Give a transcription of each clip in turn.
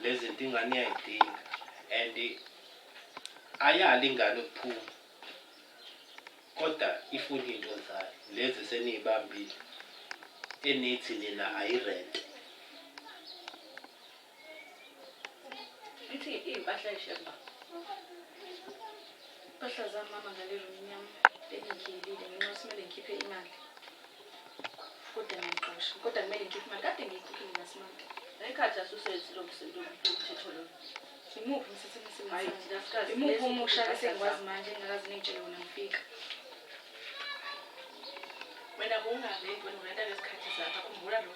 lezi zinto ingane iyayidinga and ayali ingane ukuphuma kodwa ifuna into zayo lezi seniyibambile enithi nina ayirente. Ithi iy'mpahla ey'sheba. Impahla zami mama ngalelo mnyama bengikhiyelile ngenxa yokuthi kumele ngikhiphe imali. Kodwa ngiyaqasha. Kodwa kumele ngikhiphe imali. Kade ngiyikhiphile last month. Ekhathi asusethi lokuthetho lo. Imuphi umsebenzi Hayi, esemsebenzini? Imuphi umusha esengikwazi manje engakazi ngitshele wona ngifika. Wena bungabe wena unenta lesikhathi zakho khumbula lo.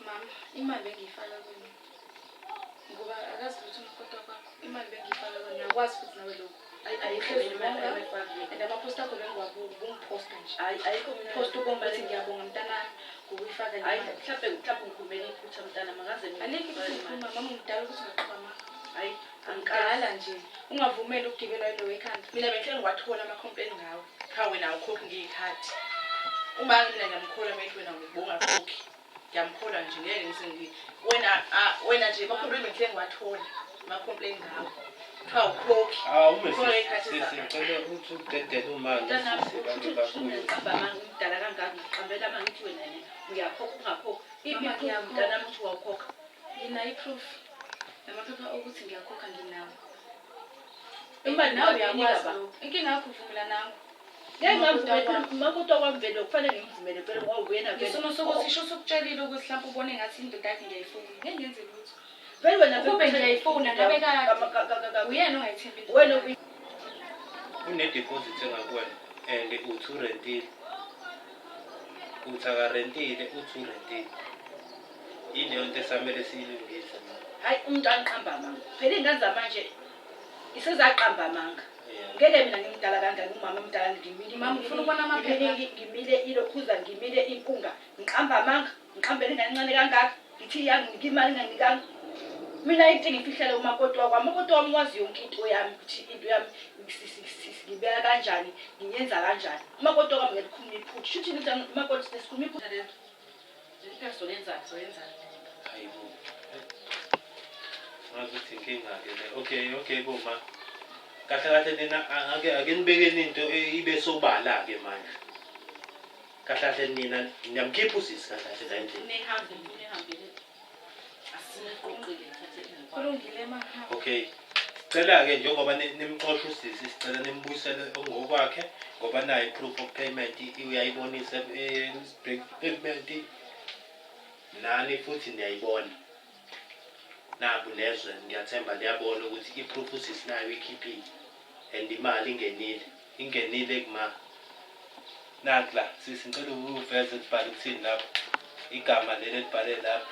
Mama, imali bengiyifaka kwini? Ngoba akazi ukuthi umkoto kwakho. Imali bengiyifaka kwini? Ngiyakwazi futhi nawe lokho. Ayikho imali ayifakile. And ama-post akho bengiwabuka bungiphosta nje. Ayikho Post ubonga ukuthi ngiyabonga mntanami ngokuyifaka hayi imali. mhlawumbe ngikhulumela iphutha mntana mangaze Alikho ukuthi ngikhuluma mama ngidala ukuthi ungaqhaba mama. hayi Angikala nje. Ungavumeli ukugibela yilo ekhanda. mina benhle ngiwathola ama-complaint ngawe cha wena awukhokhi ngiyikhathi uma mina ngiyamkhola mate wena ngibongakhokhi ngiyamkhola nje ngeke ngisengi wena nje ama-complaint benhle ngiwathola ama-complaint ngawe cha awukhokhi sicela ukuthi udedele umali mntanami uqamba manje umdala kangaka ngiqambela manje ngithi wena uyakhokha ungakhokhi Mama, iphi mntanami ukuthi wawukhokha Nginayo iproof. Namaphepha ukuthi ngiyakhokha nginawo. imali Nawe nawe uyakwazi uyanikaba lokho. Inkinga yakho uvumela nawe. makuto kwami vele kufanele ngimvumele vele ngoba uyena Ngisono sokuthi isho sokutshelile ukuthi mhlawumbe ubone ngathi indoda yakhe ngiyayifuna. Ngeke ngenze lutho. vele wena Ukube ngiyayifuna ngabe kade. Uyena ongayithembi into. wena une-deposit engakuwena and uthi urentile uthi akarentile uthi urentile yini yonto esamele siyilungise manje. hayi umuntu aniqamba amanga phela iy'ngane zamanje isezaqamba amanga Yeah. ngeke mina ngimdala kangani umama omdala ngimile Mama, ufuna ukubona amaphepha? ngimile ilokhuza ngimile impunga ngiqamba amanga ngiqambele ingane encane kangaka ngithi yanginika imali inganikanga mina into engifihlele umakoti wakwami umakoti wami wazi yonke into yami ukuthi into yami ngibeka kanjani ngiyenza kanjani umakoti wakwami ngelikhuluma iphutha shuthi njani umakoti sesikhuluma iphutha lelo Hayibo. Ngazi ukuthi inkinga-ke le. Okay boma. Kahle nina ake nibekeni into ibe sobala-ke manje. Kahle nina niyamkhipha usisi kahle la endlini. Kulungile mama. Okay. Sicela-ke njengoba nimxosha usisi sicela nimbuyisele ngokwakhe ngoba nayo i-proof of payment uyayibonisa payment nani futhi niyayibona. Naku nezwe ngiyathemba liyabona ukuthi i-proof usisi nayo ikhiphile and imali ingenile kuma nakla sisi ngicela uveze libhale ukuthini lapho igama leli libhale lapho.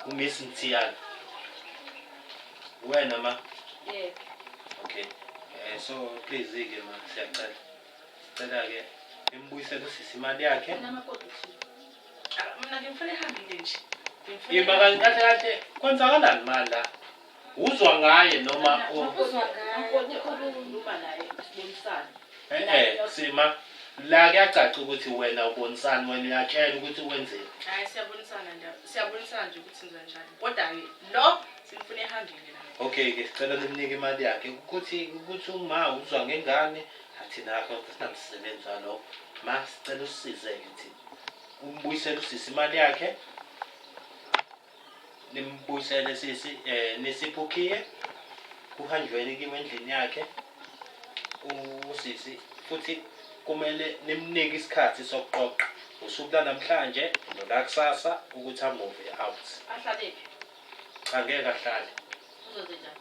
Miss Ntiyana. Wena ma? Yeah. Okay. So please-ke ma siyacela. Sicela-ke nimbuyisele usisi imali yakhe. Mina ngimfuna ehambile nje. Ima kahle kwenzakalani mali la? Uzwa ngaye noma Uzwa ngaye. Ukhuluma naye sibonisane. Sima la kuyacaca ukuthi wena ubonisani wena uyatshela ukuthi wenzeni. Hayi siyabonisana nje ukuthi senza njani. Kodwa-ke lo simfuna ehambile la. Okay-ke sicela nimnike imali yakhe ukuthi uma uzwa ngengane athi nakho sinamsebenzi walokho. Ma sicela usisize-ke thina. Umbuyisele usisi imali yakhe. Nimbuyisele sisi nisiphukiye kuhanjweni kimi endlini yakhe usisi futhi kumele nimnike isikhathi sokuqoqa usuku lanamhlanje nolakusasa ukuthi amove out. Ahlalephi? Cha ngeke ahlale. Uzozenjani?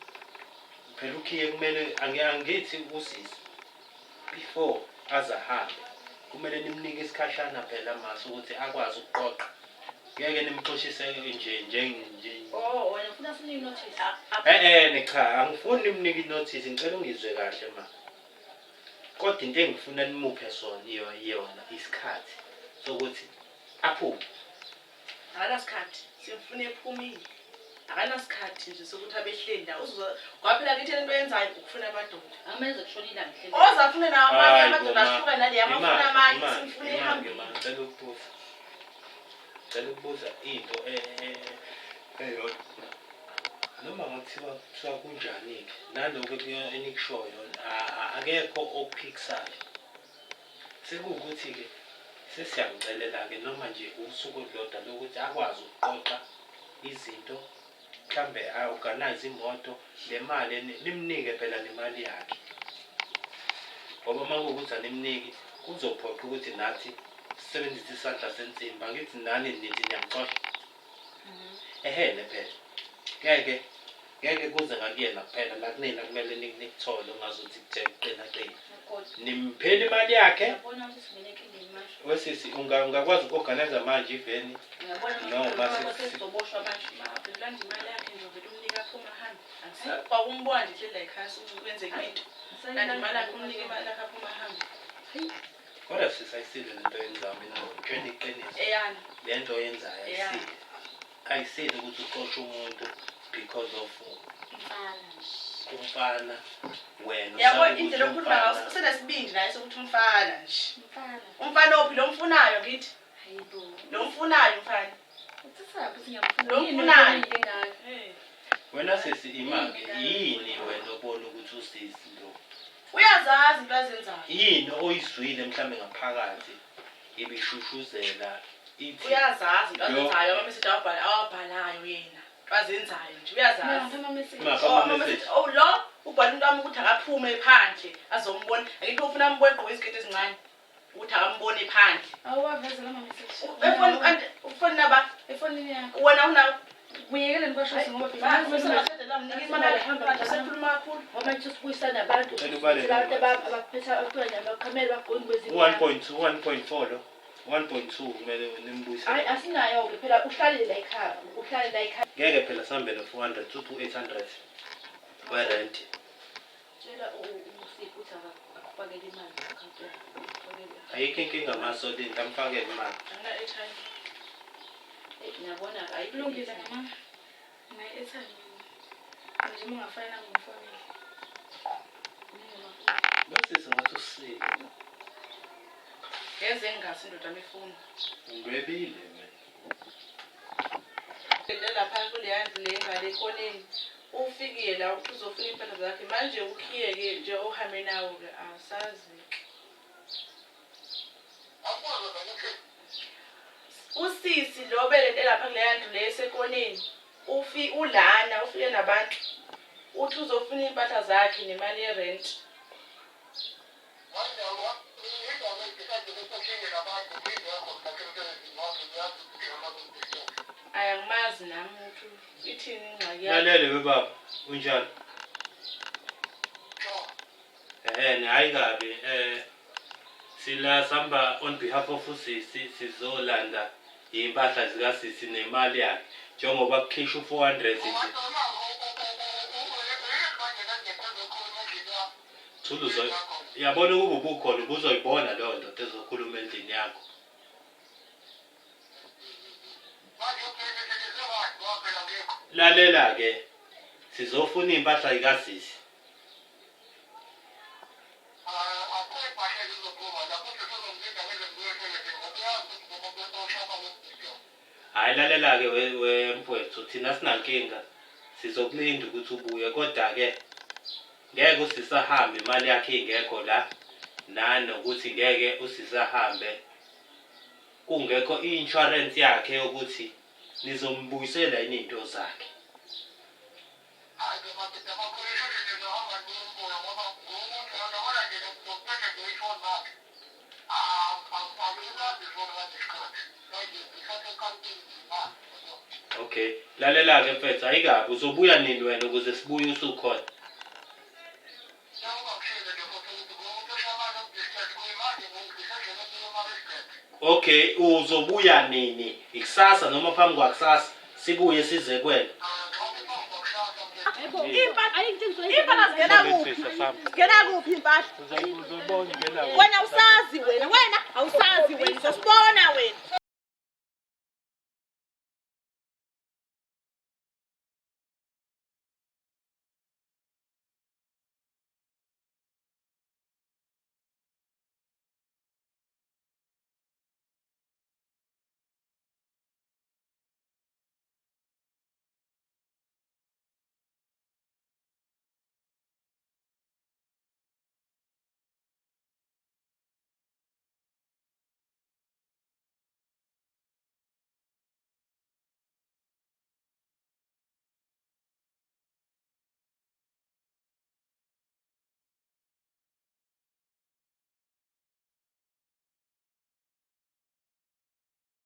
Phela ukhiye kumele angithi usisi before azahambe kumele nimnike isikhashana phela mase ukuthi akwazi ukuqoqa. Ngeke nimxoshise nje. Oh, wena ufuna sinike notice? Cha angifuni nimnike inotice ngicela ungizwe kahle ma. Kodwa into engifuna nimuphe sona iyona isikhathi sokuthi aphume. Akala sikhathi simfuna ephumile. akanasikhathi nje sokuthi abehleli la kwaphela kithi lento yenzayo ukufuna amadoda Amenze kushona ilanga hleli. ozafune nawo amanye Hayi, amadoda Boma. ahluka nale amafuna amanye Imali, simfune imali, ehambile imali. Ngicela ukubuza into eyodwa. Noma ngathiwa kunjani-ke nalokho enikushoyo akekho okuphikisayo. Sekuwukuthi-ke sesiyamcelela-ke noma nje usuku olulodwa lokuthi akwazi ukuqoqa izinto mhlambe a-organize imoto le mali nimnike phela nemali yakhe. Ngoba uma kuwukuthi animniki kuzophoqa ukuthi nathi sisebenzise isandla sensimbi. Angithi nani nithi niyamxosha. Ehele phela ngeke kuze ngakuyena kuphela la kunina kumele nikuthole ongazuthi kuthena qina. Nimphela imali yakhe. Ngiyabona ukuthi singeneke ngemali. Wesisi ungakwazi uku-organize manje iveni noma sizoboshwa manje landa imali yakhe njovele umnika aphuma ahambe kwakumbona nje hleli la ekhaya kwenzeka into landa imali yakhe umnika imali yakhe aphuma ahambe kodwa sisayisile lento yenzayo mina ngitshela iqiniso. eyani Le nto oyenzayo ayisile ukuthi uqoshe umuntu because of umfana wena yabo indlela yokukhuluma ngayo usenesibindi naye sokuthi umfana nje umfana ophi lo mfunayo ngithi lo mfunayo mfana lo mfunayo wena sesi imake yini wena obona ukuthi usisi lo uyazazi into azenzayo yini oyizwile mhlambe ngaphakathi ibishushuzela ithi uyazazi into azenzayo ama-message awabhalayo yena into azenzayo nje uyazazi oh lo ubhala umuntu wami ukuthi akaphume phandle azombona akithi ufuna ambone egqoke iziketi ezincane ukuthi akambone phandle awuwavezela ama-message ufoni naba efonini yakho wena unawo buyekele ngibashose ngoba sekhuluma kakhulu ngoba nje sibuyisa nabantu abaphethe abakhameli bagqoki kwezinto 1.4 lo 1.2 kumele nimbuyise. hayi asinayo-ke phela uhlale la ekhaya ngeke phela sihambe no-400 to 800 kwerent. tshela usipho ukuthi akufakele imali akhawunti yakho Ayikho inkinga amasolini amfakele imali. angina-airtime ngiyabona kulungile mama naye-airtime nje uma ungafayina ngifonele Bese ngathi usile. ngeze ngingasi indoda amefoni Ungwebile mina. lapha kuleya ndlu le ngale ekoneni ufikile la uzofika impahla zakhe manje ukhiye-ke nje ohambe nawo-ke asazi usisi lo belente lapha kuleya ndlu le esekoneni ulana ufike nabantu uthi uzofuna impahla zakhe nemali yerent ayangimazi nami uthi ithini ingxaki yakho Lalele bebaba unjani? Hayi kabi sila samba on behalf of usisi sizolanda impahla zikasisi nemali yakhe njengoba kukhishwa 400 nje. Thuluzo yabona ukuba ubukhona ubuzoyibona leyo nto ezokhuluma endlini yakho. Lalela ke sizofuna impahla zikasisi. Hayi lalela ke wemfowethu thina sinankinga sizokulinda ukuthi ubuye kodwa ke ngeke usisahambe imali yakhe ingekho la nanokuthi ngeke usisahambe kungekho i-insurance yakhe yokuthi nizombuyisela yini into zakhe. Okay lalela ke mfethu ayikabi uzobuya nini wena ukuze sibuye usukhona. Okay uzobuya nini ikusasa noma phambi kwakusasa sibuye size kwena. impahla zingena kuphi zingena kuphi impahla wena usazi wena awusazi wena uzosibona wena